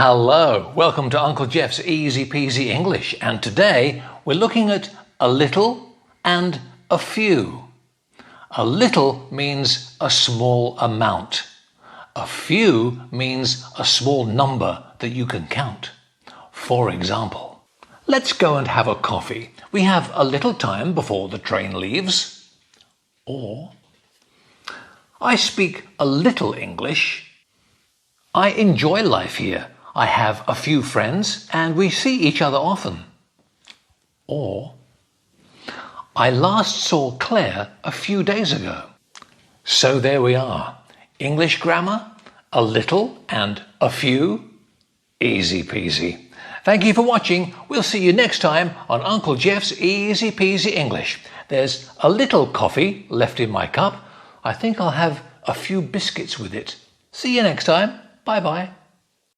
Hello, welcome to Uncle Geoff's Easy-Peasy English, and today we're looking at a little and a few. A little means a small amount. A few means a small number that you can count. For example, let's go and have a coffee. We have a little time before the train leaves. Or, I speak a little English. I enjoy life here. I have a few friends and we see each other often. Or, I last saw Claire a few days ago. So there we are. English grammar, a little and a few. Easy peasy. Thank you for watching. We'll see you next time on Uncle Geoff's Easy-Peasy English. There's a little coffee left in my cup. I think I'll have a few biscuits with it. See you next time. Bye-bye.